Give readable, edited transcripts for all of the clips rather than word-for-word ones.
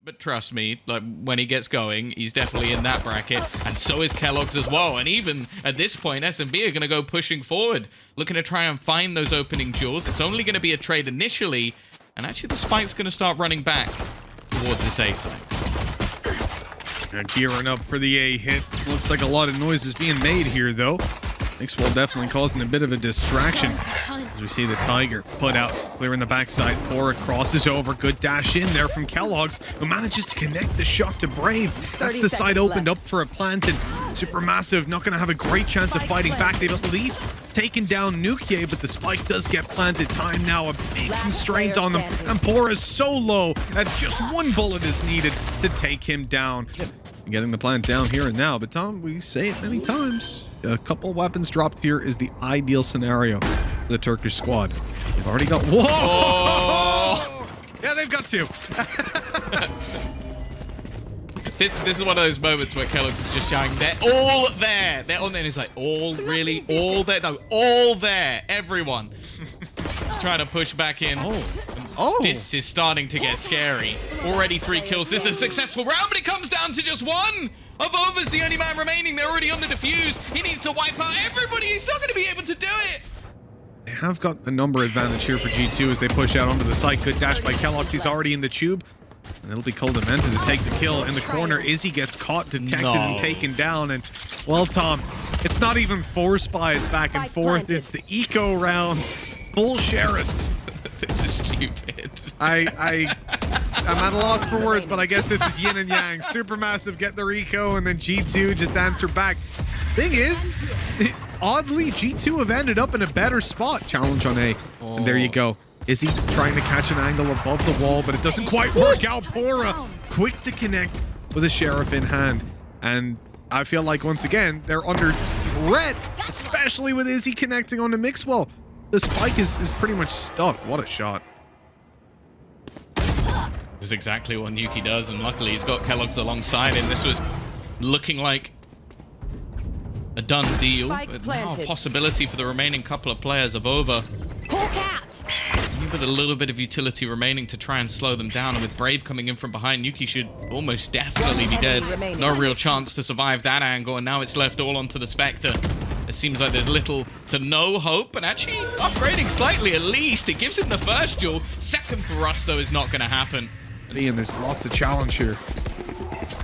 But trust me, like when he gets going, he's definitely in that bracket, and so is keloqz as well. And even at this point, SMB are going to go pushing forward, looking to try and find those opening jewels. It's only going to be a trade initially, and actually the spike's going to start running back towards this A site. They're gearing up for the A hit. Looks like a lot of noise is being made here, though. Mixwell definitely causing a bit of a distraction. As we see the Tiger put out, clearing the backside. Pora crosses over. Good dash in there from keloqz, who manages to connect the shot to Brave. That's the side opened up for a plant, and SuperMassive not going to have a great chance of fighting back. They've at least taken down Nukier, but the spike does get planted. Time now, a big constraint on them. And Pora is so low that just one bullet is needed to take him down. Getting the plant down here and now, but Tom, we say it many times. A couple weapons dropped here is the ideal scenario for the Turkish squad. They've already got... Whoa! Oh! Yeah, they've got two. This is one of those moments where keloqz is just shouting, they're all there. They're on there, and he's like, all really? All there? No, all there. Everyone. He's trying to push back in. Oh. This is starting to get scary. Already 3 kills. This is a successful round, but it comes down to just one. Avova's the only man remaining. They're already on the defuse. He needs to wipe out everybody. He's not going to be able to do it. They have got the number advantage here for G2 as they push out onto the site. Good dash by keloqz. He's already in the tube. And it'll be koldamenta to take the kill. In the corner, Izzy gets caught, detected, and taken down. And, well, Tom, it's not even 4 spies back and forth. It's the eco rounds. Full sheriffs. This is stupid. I'm at a loss for words, but I guess this is yin and yang. SuperMassive get their eco, and then G2 just answer back. Thing is, oddly, G2 have ended up in a better spot. Challenge on A. And there you go. Is he trying to catch an angle above the wall, but it doesn't quite work out. Pora, quick to connect with a sheriff in hand. And I feel like, once again, they're under threat, especially with Izzy connecting on the Mixwell. The spike is pretty much stuck. What a shot. This is exactly what Nuki does, and luckily he's got keloqz alongside him. This was looking like a done deal, but now a possibility for the remaining couple of players of over. With a little bit of utility remaining to try and slow them down, and with Brave coming in from behind, Nuki should almost definitely be dead. No real chance to survive that angle, and now it's left all onto the Spectre. It seems like there's little to no hope, and actually upgrading slightly at least. It gives him the first duel. Second for Russ, though, is not going to happen. And there's lots of challenge here.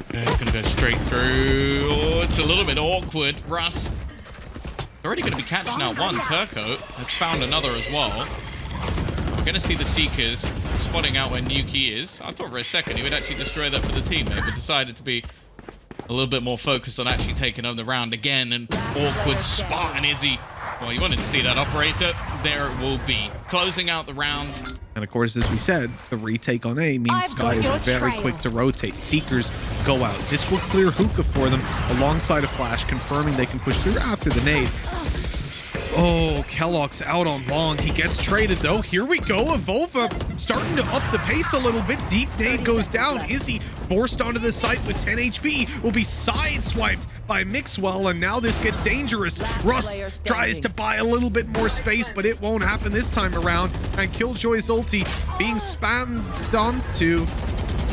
It's going to go straight through. Oh, it's a little bit awkward. Russ already going to be catching out one. Turco has found another as well. We're going to see the Seekers spotting out where Nuki is. I thought for a second he would actually destroy that for the teammate, but decided to be a little bit more focused on actually taking on the round again. And awkward spot, and Izzy. Well, you wanted to see that operator. There it will be. Closing out the round. And of course, as we said, the retake on A means Sky is very quick to rotate. Seekers go out. This will clear hookah for them alongside a flash, confirming they can push through after the nade. Oh, keloqz out on long. He gets traded, though. Here we go. Avova starting to up the pace a little bit. Deep nade goes down. Izzy forced onto the site with 10 HP. Will be sideswiped by Mixwell, and now this gets dangerous. Russ tries to buy a little bit more space, but it won't happen this time around. And Killjoy's ulti being spammed onto...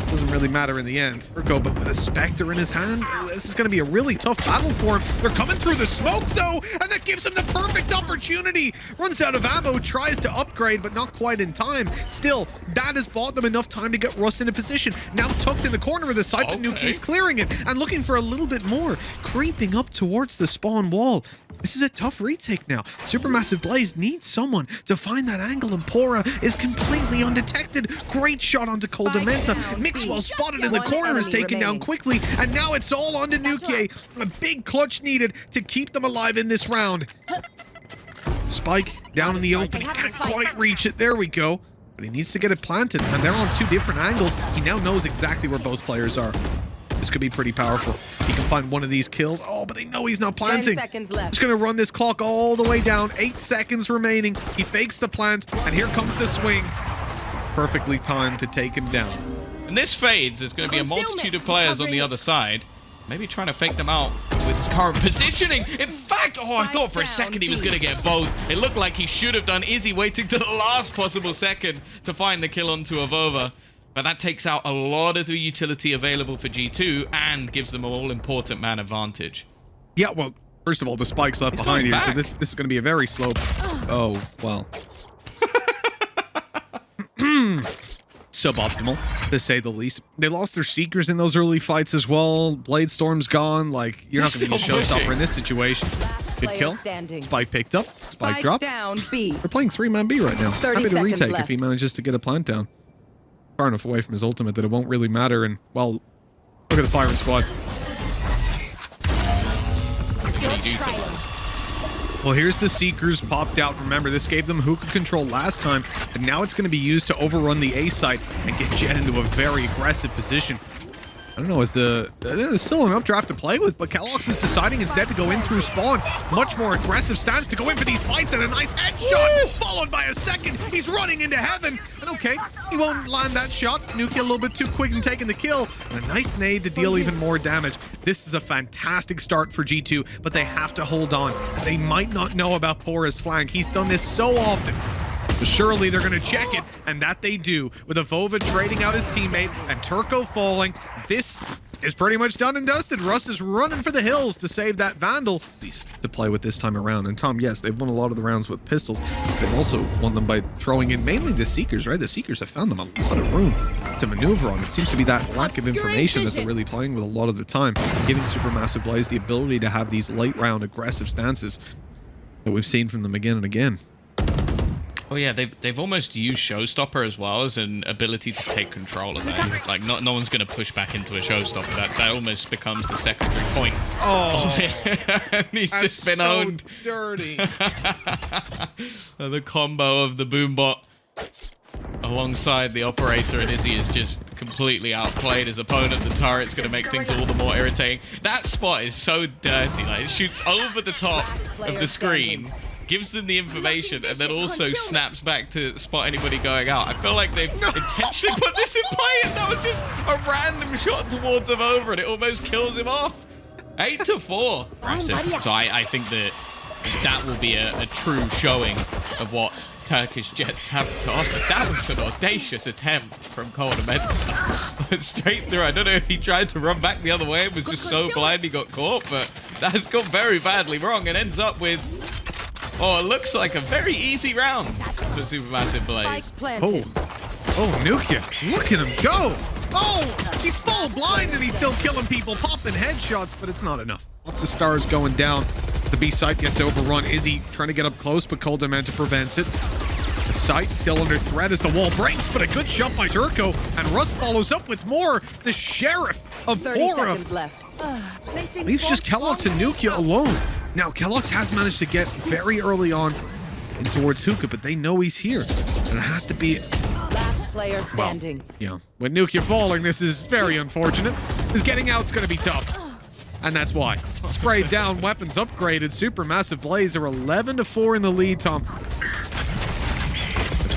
Doesn't really matter in the end. Urko, but with a Spectre in his hand, this is going to be a really tough battle for him. They're coming through the smoke, though, and that gives him the perfect opportunity. Runs out of ammo, tries to upgrade, but not quite in time. Still, that has bought them enough time to get Russ into position. Now tucked in the corner of the site, but Nuki's clearing it and looking for a little bit more. Creeping up towards the spawn wall. This is a tough retake now. SuperMassive Blaze needs someone to find that angle, and Pora is completely undetected. Great shot onto koldamenta. Mixwell spotted in the corner, is taken down quickly, and now it's all onto Nukier. A big clutch needed to keep them alive in this round. Spike down in the open. He can't quite reach it. There we go. But he needs to get it planted, and they're on 2 different angles. He now knows exactly where both players are. This could be pretty powerful. He can find one of these kills. Oh, but they know he's not planting. 10 seconds left. Just going to run this clock all the way down. 8 seconds remaining. He fakes the plant, and here comes the swing. Perfectly timed to take him down. And this fades. There's going to be a multitude of players on the other side. Maybe trying to fake them out with his current positioning. In fact, I thought for a second he was going to get both. It looked like he should have done. Izzy waiting to the last possible second to find the kill onto Avova. But that takes out a lot of the utility available for G2 and gives them an all-important man advantage. Yeah, well, first of all, the spike's left behind here, so this is going to be a very slow... Oh, well. Suboptimal, to say the least. They lost their Seekers in those early fights as well. Blade Storm's gone. Like, you're not going to be a showstopper in this situation. Good kill. Spike picked up. Spike drop. Down, B. They're playing 3-man B right now. Happy to retake if he manages to get a plant down. Far enough away from his ultimate that it won't really matter. And, well, look at the firing squad. What can he do to us? Well, here's the Seekers popped out. Remember, this gave them hookah control last time, but now it's going to be used to overrun the A site and get Jet into a very aggressive position. I don't know, there's still an updraft to play with, but keloqz is deciding instead to go in through spawn. Much more aggressive stance to go in for these fights, and a nice headshot, followed by a second. He's running into heaven, and okay, he won't land that shot. Nuki a little bit too quick in taking the kill, and a nice nade to deal even more damage. This is a fantastic start for G2, but they have to hold on. They might not know about Pora's flank. He's done this so often. But surely they're going to check it, and that they do, with Avova trading out his teammate and Turco falling. This is pretty much done and dusted. Russ is running for the hills to save that Vandal, at least to play with this time around. And Tom, yes, they've won a lot of the rounds with pistols. They've also won them by throwing in mainly the Seekers, right? The Seekers have found them a lot of room to maneuver on. It seems to be that lack of information that they're really playing with a lot of the time, giving Supermassive Blaze the ability to have these late round aggressive stances that we've seen from them again and again. Oh yeah, they've almost used Showstopper as well as an ability to take control of that. Like, no one's going to push back into a Showstopper. That almost becomes the secondary point. Oh, and he's just been so owned. Dirty. The combo of the Boombot alongside the operator, and Izzy is just completely outplayed his opponent. The turret's going to make things all the more irritating. That spot is so dirty. Like, it shoots over the top of the screen, gives them the information, and then also snaps back to spot anybody going out. I feel like they've intentionally put this in play, and that was just a random shot towards him over, and it almost kills him off. 8-4. So I think that will be a true showing of what Turkish Jets have to offer. That was an audacious attempt from Koler. Straight through. I don't know if he tried to run back the other way and was just so blind he got caught, but that has gone very badly wrong and ends up with... Oh, it looks like a very easy round for Supermassive Blaze. Oh, Nukia, look at him go! Oh, he's full blind and he's still killing people, popping headshots, but it's not enough. Lots of stars going down. The B site gets overrun. Izzy trying to get up close, but Koldamenta prevents it. The site still under threat as the wall breaks, but a good shot by Turco, and Russ follows up with more. The Sheriff of Pora leaves just keloqz and Nukia alone. Now, keloqz has managed to get very early on in towards Hookah, but they know he's here. And it has to be... Last player standing. Well, yeah. With Nukia falling, this is very unfortunate. Because getting out's going to be tough. And that's why. Sprayed down, weapons upgraded. Supermassive Blaze are 11-4 in the lead, Tom.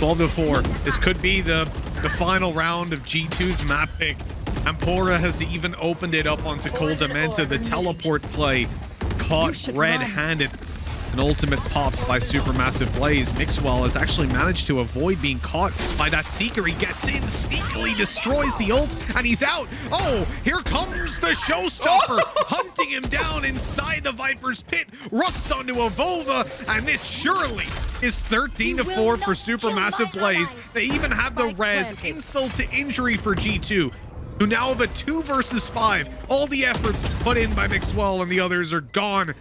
12-4. This could be the final round of G2's map pick. And Pora has even opened it up onto Koldamenta. The teleport play caught red-handed. An ultimate pop by Supermassive Blaze. Mixwell has actually managed to avoid being caught by that Seeker. He gets in, sneakily destroys the ult, and he's out. Oh, here comes the showstopper, hunting him down inside the Viper's pit. Russ onto Avova, and this surely is 13-4 for Supermassive Blaze. They even have the res. Insult to injury for G2, who now have a 2 versus 5. All the efforts put in by Mixwell and the others are gone.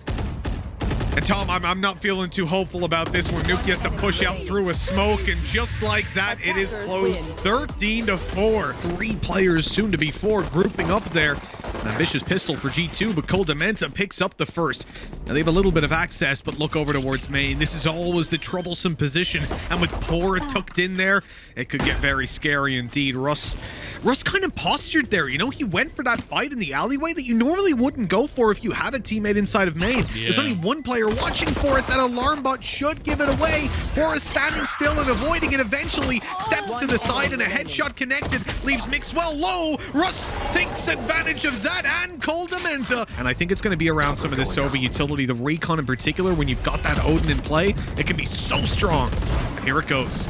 And Tom, I'm not feeling too hopeful about this one. Nuki has to push out through a smoke, and just like that, it is close. 13-4. 3 players, soon to be 4, grouping up there. An ambitious pistol for G2, but Koldamenta picks up the first. Now they have a little bit of access, but look over towards main. This is always the troublesome position, and with Pora tucked in there, it could get very scary indeed. Russ kind of postured there, you know? He went for that fight in the alleyway that you normally wouldn't go for if you have a teammate inside of main. Yeah. There's only one player watching for it. That alarm bot should give it away. Pora standing still and avoiding it, eventually steps to the side, and a headshot connected leaves Mixwell low. Russ takes advantage of that, and Koldamenta. And I think it's going to be around some of this Sova utility, the recon in particular. When you've got that Odin in play, it can be so strong. And here it goes.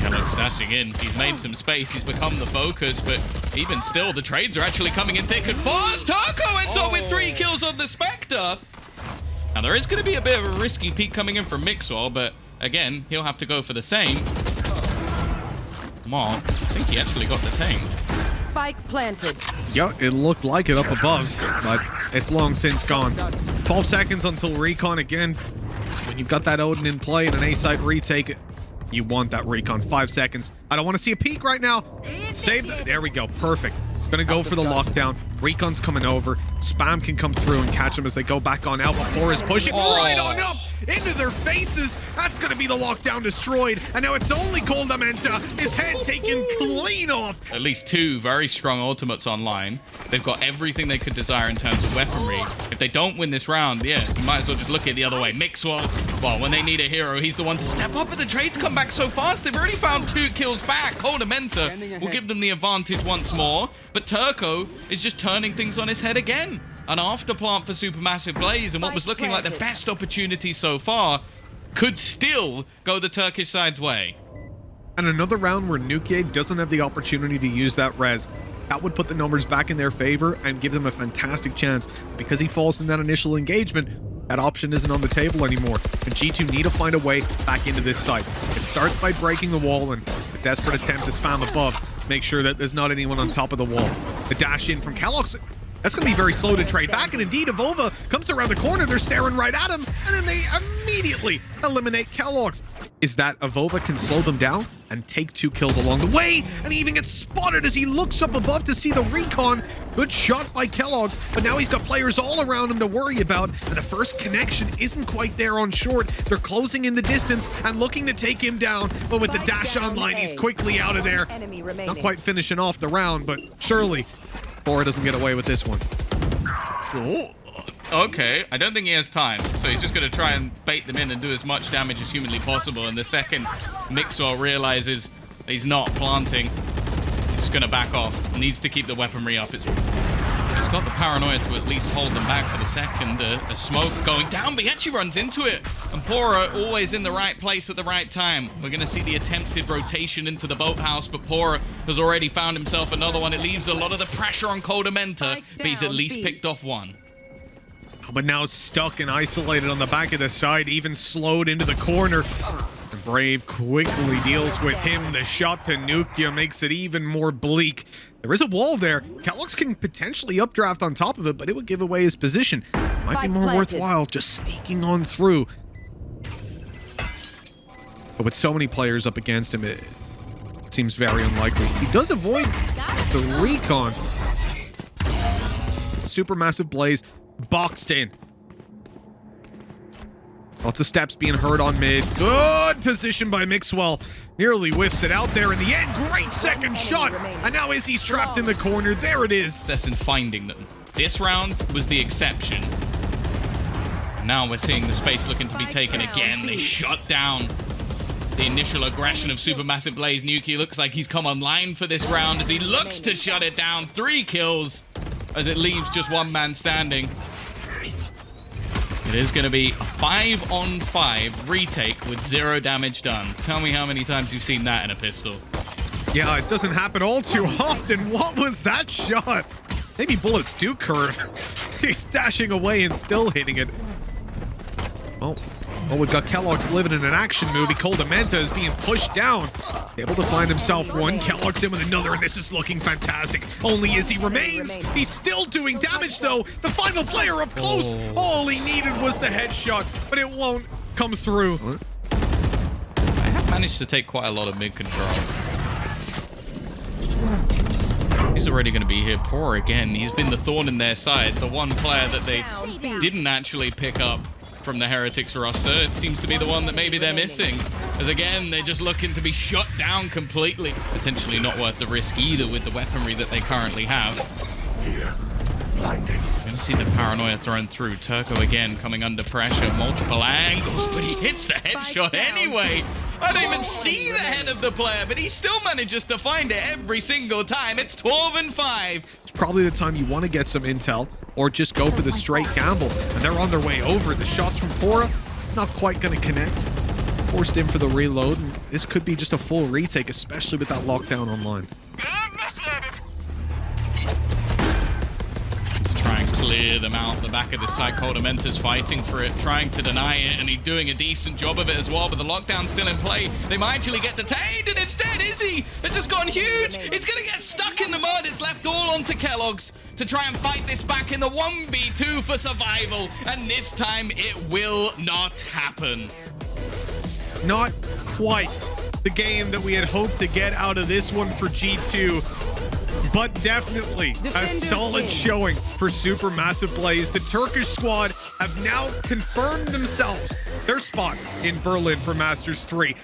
Kellogg stashing in. He's made some space. He's become the focus, but even still, the trades are actually coming in thick and fast. Turco ends up with 3 kills on the Spectre. Now, there is going to be a bit of a risky peek coming in from Mixwell, but again, he'll have to go for the same. Marv, I think he actually got the tank. Spike planted. Yeah, it looked like it up above, but it's long since gone. 12 seconds until recon again. When you've got that Odin in play and an A-side retake, you want that recon. 5 seconds. I don't want to see a peek right now. Save that. There we go. Perfect. Gonna go for the lockdown. Recon's coming over. Spam can come through and catch them as they go back on out. Before is pushing right on up into their faces. That's gonna be the lockdown destroyed. And now it's only Koldamenta. His head taken clean off. At least 2 very strong ultimates online. They've got everything they could desire in terms of weaponry. If they don't win this round, yeah, you might as well just look at it the other way. Mixwell, well, when they need a hero, he's the one to step up, but the trades come back so fast. They've already found 2 kills back. Koldamenta will give them the advantage once more, but Turco is just turning things on his head again. An afterplant for Supermassive Blaze, and what was looking like the best opportunity so far could still go the Turkish side's way. And another round where Nukier doesn't have the opportunity to use that res. That would put the numbers back in their favor and give them a fantastic chance. Because he falls in that initial engagement, that option isn't on the table anymore. And G2 need to find a way back into this site. It starts by breaking the wall and a desperate attempt to spam above. Make sure that there's not anyone on top of the wall. The dash in from Kellogg's. That's going to be very slow to trade back, and indeed, Avova comes around the corner. They're staring right at him, and then they immediately eliminate Kellogg's. Is that Avova can slow them down and take 2 kills along the way, and he even gets spotted as he looks up above to see the recon. Good shot by Kellogg's, but now he's got players all around him to worry about, and the first connection isn't quite there on short. They're closing in the distance and looking to take him down, but with the dash online, he's quickly out of there. Not quite finishing off the round, but surely Bora doesn't get away with this one. Oh, okay. I don't think he has time, so he's just going to try and bait them in and do as much damage as humanly possible. And the second Mixwell realizes he's not planting, he's just going to back off. Needs to keep the weaponry up. It's got the paranoia to at least hold them back for the second. A smoke going down, but he actually runs into it. And Pora always in the right place at the right time. We're going to see the attempted rotation into the boathouse, but Pora has already found himself another one. It leaves a lot of the pressure on Koldamenta, but he's at least picked off one. But now stuck and isolated on the back of the side, even slowed into the corner. And Brave quickly deals with him. The shot to Nukia makes it even more bleak. There is a wall there. Kellogg's can potentially updraft on top of it, but it would give away his position. Might be more worthwhile just sneaking on through. But with so many players up against him, it seems very unlikely. He does avoid the recon. Supermassive Blaze boxed in. Lots of steps being heard on mid. Good position by Mixwell. Nearly whiffs it out there in the end. Great second shot. And now Izzy's trapped in the corner. There it is. Success in finding them. This round was the exception. And now we're seeing the space looking to be taken again. They shut down the initial aggression of Supermassive Blaze. Nuki looks like he's come online for this round as he looks to shut it down. 3 kills as it leaves just one man standing. It is going to be a 5-on-5 retake with 0 damage done. Tell me how many times you've seen that in a pistol. Yeah, it doesn't happen all too often. What was that shot? Maybe bullets do curve. He's dashing away and still hitting it. Oh, we've got Kellogg's living in an action movie. Koldamenta is being pushed down. Able to find himself one. Kellogg's in with another, and this is looking fantastic. Only Izzy remains. He's still doing damage, though. The final player up close. All he needed was the headshot, but it won't come through. I have managed to take quite a lot of mid control. He's already going to be here. Poor again. He's been the thorn in their side. The one player that they didn't actually pick up from the Heretics roster. It seems to be the one that maybe they're missing. As again, they're just looking to be shut down completely. Potentially not worth the risk either with the weaponry that they currently have. Here, blinding. Going to see the paranoia thrown through. Turco again coming under pressure. Multiple angles, but he hits the headshot anyway. I don't even see the head of the player, but he still manages to find it every single time. It's 12-5. It's probably the time you want to get some intel or just go for the straight gamble. And they're on their way over. The shots from Pora, not quite going to connect. Forced in for the reload. And this could be just a full retake, especially with that lockdown online. To try and clear them out the back of the site. Mentor's fighting for it, trying to deny it, and he's doing a decent job of it as well, but the lockdown's still in play. They might actually get detained, and instead Izzy has just gone huge. He's gonna get stuck in the mud. It's left all onto keloqz to try and fight this back in the 1v2 for survival, and this time it will not happen. Not quite the game that we had hoped to get out of this one for G2, but definitely a solid showing for SuperMassive Blaze. The Turkish squad have now confirmed themselves their spot in Berlin for Masters 3.